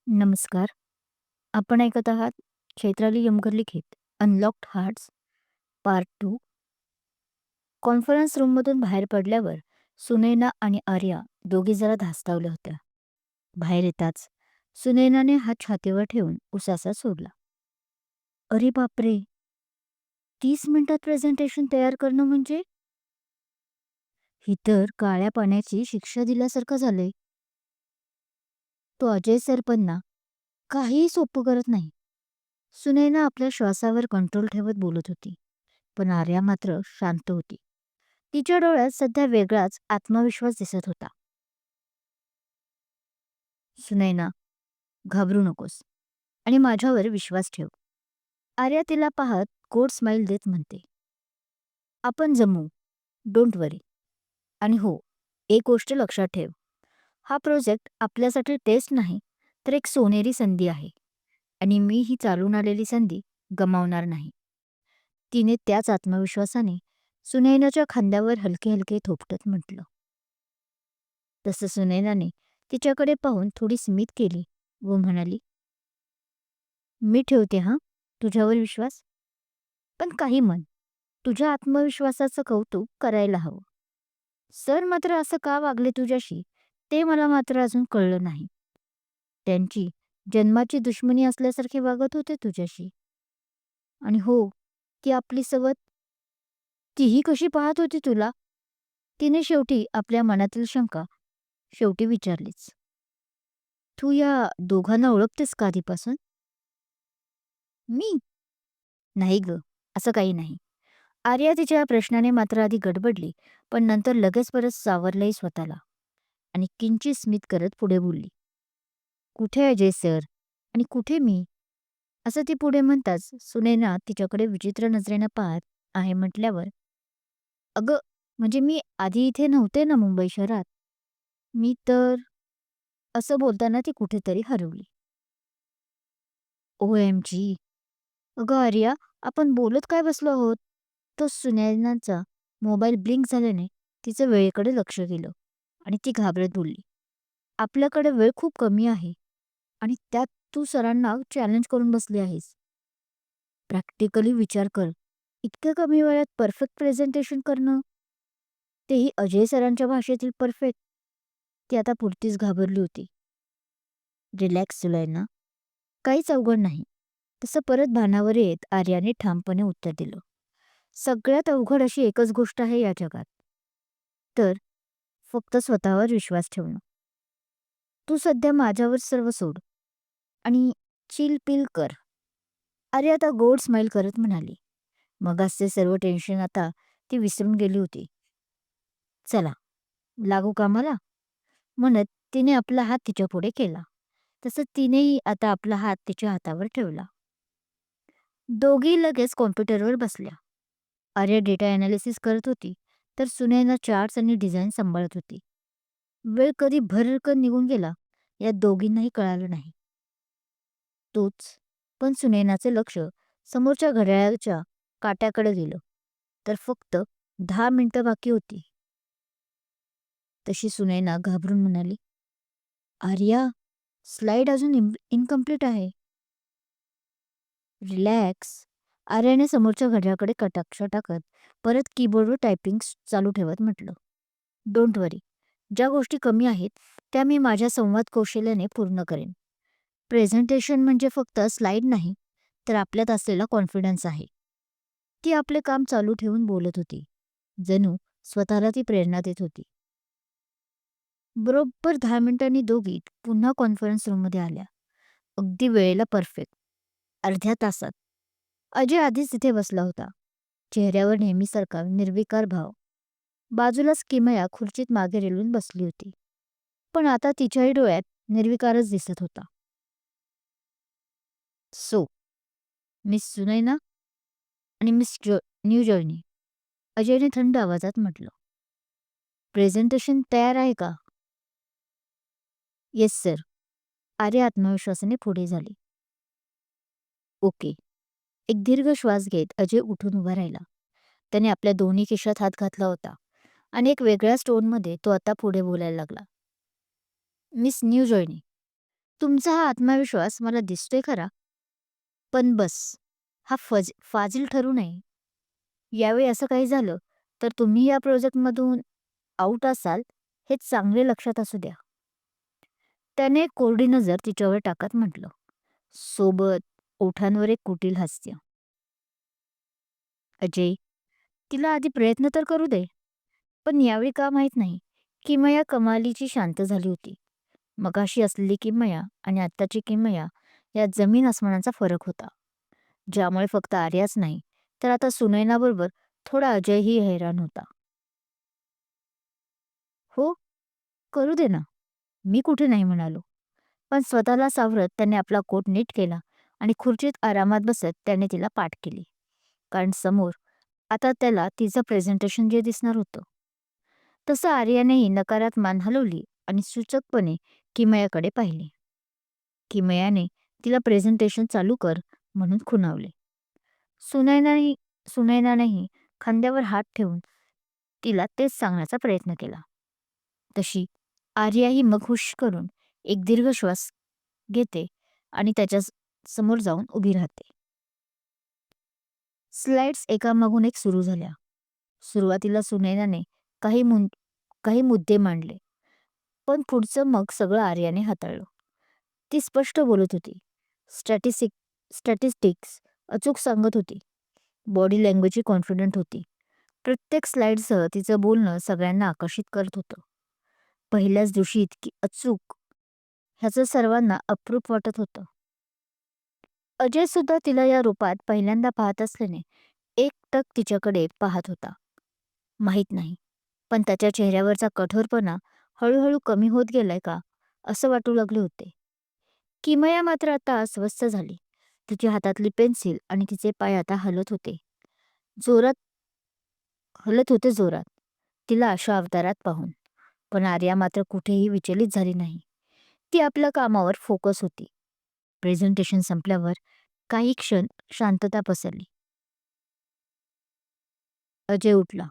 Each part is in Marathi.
नमस्कार. आपण ऐकत आहात चैत्राली यमकर लिखित अनलॉक्ड हार्ट्स पार्ट 2. कॉन्फरन्स रूममधून बाहेर पडल्यावर सुनैना आणि आर्या दोघी जरा धास्तावल्या होत्या. बाहेर येताच सुनैनाने हात छातीवर ठेवून उसासा सोडला. अरे बापरे, 30 मिनिटात प्रेझेंटेशन तयार करणं म्हणजे ही तर काळ्या पाण्याची शिक्षा दिल्यासारखं झालंय. तो अजय सर पण ना काहीही सोपं करत नाही. सुनैना आपल्या श्वासावर कंट्रोल ठेवत बोलत होती, पण आर्या मात्र शांत होती. तिच्या डोळ्यात सध्या वेगळाच आत्मविश्वास दिसत होता. सुनैना, घाबरू नकोस आणि माझ्यावर विश्वास ठेव. आर्या तिला पाहत गोड स्माईल देत म्हणते. आपण जमू, डोंट वरी. आणि हो, एक गोष्ट लक्षात ठेव. हा प्रोजेक्ट आपल्यासाठी टेस्ट नाही, तर एक सोनेरी संधी आहे आणि मी ही चालून आलेली संधी गमावणार नाही. तिने त्याच आत्मविश्वासाने सुनैनाच्या खांद्यावर हलके हलके थोपटत म्हटलं. तसं सुनैनाने तिच्याकडे पाहून थोडी स्मित केली व म्हणाली, मी ठेवते हां तुझ्यावर विश्वास. पण काही म्हण, तुझ्या आत्मविश्वासाचं कौतुक करायला हवं. सर मात्र असं का वागले तुझ्याशी ते मला मात्र अजून कळलं नाही. त्यांची जन्माची दुश्मनी असल्यासारखे वागत होते तुझ्याशी. आणि हो, ती आपली सवत, तीही कशी पाहत होती तुला. तिने शेवटी आपल्या मनातील शंका शेवटी विचारलीच. तू या दोघांना ओळखतेस का आधीपासून? मी? नाही ग, असं काही नाही. आर्या तिच्या प्रश्नाने मात्र आधी गडबडली, पण नंतर लगेच परत सावरलंही स्वतःला आणि किंचित स्मित करत पुढे बोलली. कुठे अजय सर आणि कुठे मी? असं ती पुढे म्हणताच सुनैना तिच्याकडे विचित्र नजरेनं पाहत आहे म्हटल्यावर, अगं, म्हणजे मी आधी इथे नव्हते ना मुंबई शहरात. मी तर असं बोलताना ती कुठेतरी हरवली. OMG! अगं आर्या, आपण बोलत काय बसलो आहोत? तो सुनैनाचा मोबाईल ब्लिंक झाल्याने तिचं वेळेकडे लक्ष गेलं आणि ती घाबरत बोलली. आपल्याकडे वेळ खूप कमी आहे आणि त्यात तू सरांना चॅलेंज करून बसली आहेस. प्रॅक्टिकली विचार कर. इतक्या कमी वेळात परफेक्ट प्रेझेंटेशन करणं, तेही अजय सरांच्या भाषेतील परफेक्ट. ती आता पुरतीच घाबरली होती. रिलॅक्स सुनैना, काहीच अवघड नाही. तसं परत भानावर येत आर्याने ठामपणे उत्तर दिलं. सगळ्यात अवघड अशी एकच गोष्ट आहे या जगात. तर फक्त स्वतःवर विश्वास ठेवणं. तू सध्या माझ्यावर सर्व सोड आणि चिल पिल कर. अरे आता गोड स्माईल करत म्हणाली. मगाचचे सर्व टेन्शन आता ती विसरून गेली होती. चला, लागू कामाला म्हणत तिने आपला हात तिच्या पुढे केला. तसं तिनेही आता आपला हात तिच्या हातावर ठेवला. दोघी लगेच कॉम्प्युटरवर बसल्या. आर्या डेटा अनालिसिस करत होती, तर सुनैना चार्ट्स आणि डिझाईन सांभाळत होती. वेळ कधी भरकन निघून गेला या दोघींनाही कळालं नाही. तोच पण सुनैनाचे लक्ष समोरच्या घड्याळाच्या काट्याकडे गेलं. तर फक्त 10 मिनिटं बाकी होती. तशी सुनैना घाबरून म्हणाली, आर्या, स्लाइड अजून इनकम्प्लीट आहे. रिलॅक्स. आर्याने समोरच्या घड्याळाकडे कटाक्ष टाकत परत कीबोर्डवर टायपिंग चालू ठेवत म्हटलं. डोंट वरी. ज्या गोष्टी कमी आहेत त्या मी माझ्या संवाद कौशल्याने पूर्ण करेन. प्रेझेंटेशन म्हणजे फक्त स्लाइड नाही, तर आपल्यात असलेला कॉन्फिडन्स आहे. ती आपले काम चालू ठेवून बोलत होती. जणू स्वतःला ती प्रेरणा देत होती. बरोबर 10 मिनिटांनी दोघी पुन्हा कॉन्फरन्स रूममध्ये आल्या. अगदी वेळेला परफेक्ट. अर्ध्या तासात. अजय आधीच तिथे बसला होता. चेहऱ्यावर नेहमीसारखा निर्विकार भाव. बाजूलाच किमया खुर्चीत मागे रेलून बसली होती. पण आता तिच्याही डोळ्यात निर्विकारच दिसत होता. सो, मिस सुनैना आणि न्यू जर्नी, अजयने थंड आवाजात म्हटलं. प्रेझेंटेशन तयार आहे का? Yes sir. आर्य आत्मविश्वासाने पुढे झाली. ओके. एक दीर्घ श्वास घेत अजय उठून उभा राहिला. त्याने आपल्या दोन्ही खिशात हात घातला होता आणि एक वेगळ्या टोनमध्ये तो आता पुढे बोलायला लागला. मिस न्यू जॉईनी, तुमचा हा आत्मविश्वास मला दिसतोय खरा, पण बस, हा फाजील ठरू नये. यावेळी असं काही झालं, तर तुम्ही या प्रोजेक्टमधून आउट असाल हे चांगले लक्षात असू द्या. त्याने एक कोरडी नजर तिच्यावर टाकत म्हटलं. सोबत ओठांवर एक कुटील हास्य. अजय, तिला आधी प्रयत्न तर करू दे. पण यावेळी का माहीत नाही, किमया कमालीची शांत झाली होती. मगाशी असलेली किमया आणि आत्ताची किमया यात जमीन आसमानाचा फरक होता. ज्यामुळे फक्त आर्याच नाही, तर आता सुनैनाबरोबर थोडा अजयही हैराण होता. हो, करू दे ना. मी कुठे नाही म्हणालो. पण स्वतःला सावरत त्याने आपला कोट नीट केला आणि खुर्चीत आरामात बसत त्याने तिला पाठ केली. कारण समोर आता त्याला तिचं प्रेझेंटेशन जे दिसणार होतं. तसं आर्यानेही नकारात मान हलवली आणि सूचकपणे किमयाकडे पाहिले. किमयाने तिला प्रेझेंटेशन चालू कर म्हणून खुणावले. सुनैनाही सुनैनानेही खांद्यावर हात ठेवून तिला तेच सांगण्याचा प्रयत्न केला. तशी आर्याही मग हुश करून एक दीर्घ श्वास घेते आणि त्याच्या समोर जाऊन उभी राहते. स्लाइड्स एकामागून एक सुरू झाल्या. सुरुवातीला सुनैनाने काही काही मुद्दे मांडले, पण पुढचं मग सगळं आर्याने हाताळलं. ती स्पष्ट बोलत होती. स्टॅटिस्टिक स्टॅटिस्टिक्स अचूक सांगत होती. बॉडी लँग्वेजही कॉन्फिडंट होती. प्रत्येक स्लाइडसह तिचं बोलणं सगळ्यांना आकर्षित करत होतं. पहिल्याच दिवशी इतकी अचूक, ह्याचं सर्वांना अप्रूप वाटत होतं. अजय सुद्धा तिला या रूपात पहिल्यांदा पाहत असल्याने एकटक तिच्याकडे पाहत होता. माहीत नाही, पण त्याच्या चेहऱ्यावरचा कठोरपणा हळूहळू कमी होत गेलाय का असं वाटू लागले होते. किमया मात्र आता अस्वस्थ झाली. तिच्या हातातली पेन्सिल आणि तिचे पाय आता जोरात हलत होते जोरात. तिला अशा अवतारात पाहून. पण आर्या मात्र कुठेही विचलित झाली नाही. ती आपल्या कामावर फोकस होती. प्रेझेंटेशन संपल्यावर काही क्षण शांतता पसरली. अजय उठला.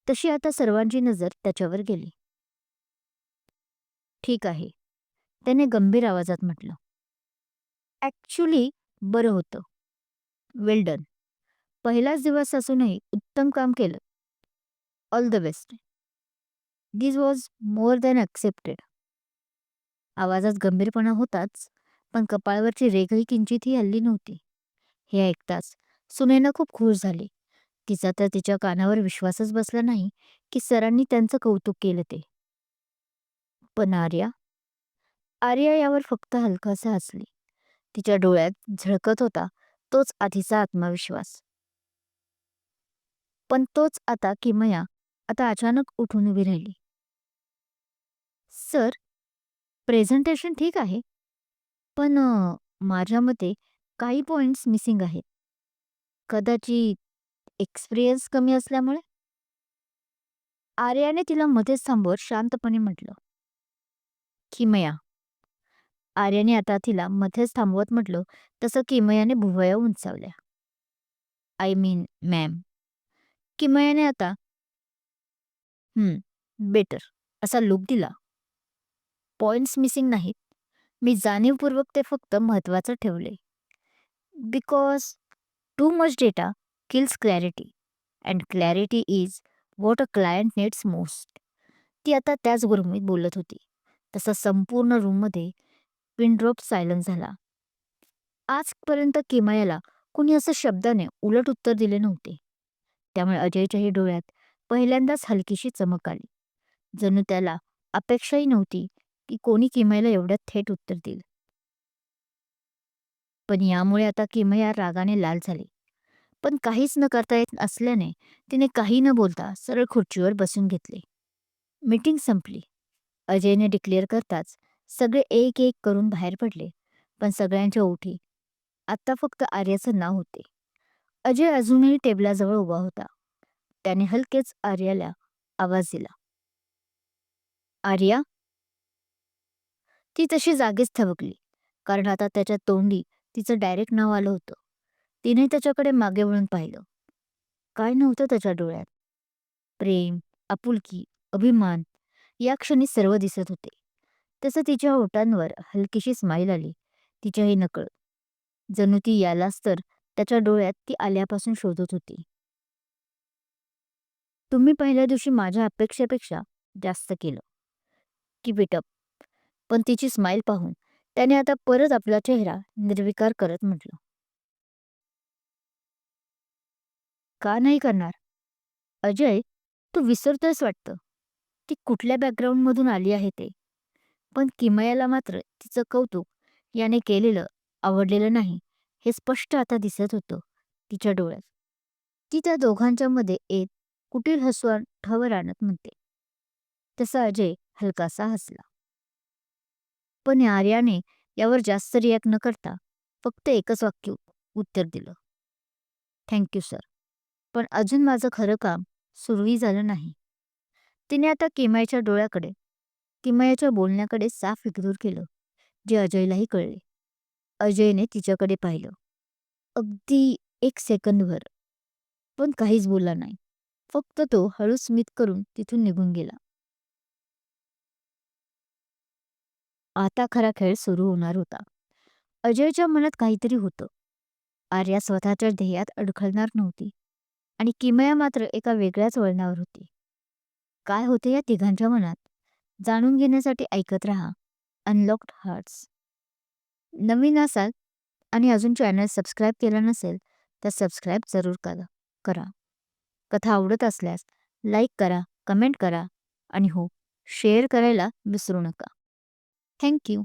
तशी आता सर्वांची नजर त्याच्यावर गेली. ठीक आहे, त्याने गंभीर आवाजात म्हटलं. ॲक्च्युली बरं होतं. वेल डन. पहिलाच दिवस असूनही उत्तम काम केलं. All the best. This was more than accepted. आवाजात गंभीरपणा होताच, पण कपाळावरची रेघही किंचितही हलली नव्हती. हे ऐकताच सुनैना खूप खुश झाली. तिचा तर तिच्या कानावर विश्वासच बसला नाही की सरांनी त्यांचं कौतुक केलं ते. पण आर्या आर्या यावर फक्त हलकासा हसली. तिच्या डोळ्यात झळकत होता तोच आधीचा आत्मविश्वास. पण तोच आता किमया आता अचानक उठून उभी राहिली. सर, प्रेझेंटेशन ठीक आहे, पण माझ्या मते काही पॉइंट्स मिसिंग आहेत. कदाचित एक्सपिरियन्स कमी असल्यामुळे. आर्याने तिला मध्येच थांबवत शांतपणे म्हटलं. किमया. आर्याने आता तिला मध्येच थांबवत म्हटलं तसं किमयाने भुवया उंचावल्या. I mean ma'am. किमयाने आता बेटर असा लूक दिला. पॉइंट्स मिसिंग नाहीत. मी जाणीवपूर्वक ते फक्त महत्वाचं ठेवले. Because too much data kills clarity and clarity is what a client needs most. ती आता त्याच गुरमीत बोलत होती. तसं संपूर्ण रूममध्ये पिन ड्रॉप सायलन्स झाला. आजपर्यंत किमयाला कुणी असं शब्दाने उलट उत्तर दिले नव्हते. त्यामुळे अजयच्याही डोळ्यात पहिल्यांदाच हलकीशी चमक आली. जणू त्याला अपेक्षाही नव्हती की कोणी किमयाला एवढ्यात थेट उत्तर देईल. पण यामुळे आता किमया रागाने लाल झाली. पण काहीच न करता येत असल्याने तिने काही न बोलता सरळ खुर्चीवर बसून घेतले. मीटिंग संपली. अजयने डिक्लेअर करताच सगळे एक एक करून बाहेर पडले. पण सगळ्यांच्या ओठी आत्ता फक्त आर्याचं नाव होते. अजय अजूनही टेबलाजवळ उभा होता. त्याने हलकेच आर्याला आवाज दिला. आर्या. ती तशी जागीच थबकली. कारण आता त्याच्या तोंडी तिचं डायरेक्ट नाव आलं होतं. तिने त्याच्याकडे मागे वळून पाहिलं. काय नव्हतं त्याच्या डोळ्यात. प्रेम, आपुलकी, अभिमान या क्षणी सर्व दिसत होते. तसं तिच्या ओठांवर हलकीशी स्माईल आली, तिच्याही नकळत. जणू ती यालाच तर त्याच्या डोळ्यात ती आल्यापासून शोधत होती. तुम्ही पहिल्या दिवशी माझ्या अपेक्षेपेक्षा जास्त केलं. Keep it up. पण तिची स्माईल पाहून त्याने आता परत आपला चेहरा निर्विकार करत म्हटलं, का नाही करणार? अजय, तू विसरतोयस वाटतं. ती कुठल्या बॅकग्राऊंडमधून आली आहे ते. पण किमयाला मात्र तिचं कौतुक याने केलेलं आवडलेलं नाही, हे स्पष्ट आता दिसत होतं तिच्या डोळ्यात. ती त्या दोघांच्या मध्ये येत कुटील हसू ठवर आणत म्हणते. तसा अजय हलकासा हसला. पण आर्याने यावर जास्त रिॲक्ट न करता फक्त एकच वाक्य उत्तर दिलं, थँक यू सर. पण अजून माझं खरं काम सुरूही झालं नाही. तिने आता किमयाच्या डोळ्याकडे, किमयाच्या बोलण्याकडे साफ इग्नोर केलं, जे अजयलाही कळले. अजयने तिच्याकडे पाहिलं, अगदी 1 सेकंदभर, पण काहीच बोलला नाही. फक्त तो हळू स्मित करून तिथून निघून गेला. आता खरा खेळ सुरू होणार होता. अजयच्या मनात काहीतरी होतं. आर्या स्वतःच्या ध्येयात अडखळणार नव्हती आणि किमया मात्र एका वेगळ्याच वळणावर होती. काय होते या तिघांच्या मनात, जाणून घेण्यासाठी ऐकत रहा अनलॉक्ड हार्ट्स. नवीन असाल आणि अजून चॅनल सबस्क्राईब केलं नसेल तर सबस्क्राईब जरूर करा. कथा आवडत असल्यास लाईक करा, कमेंट करा आणि हो, शेअर करायला विसरू नका. Thank you.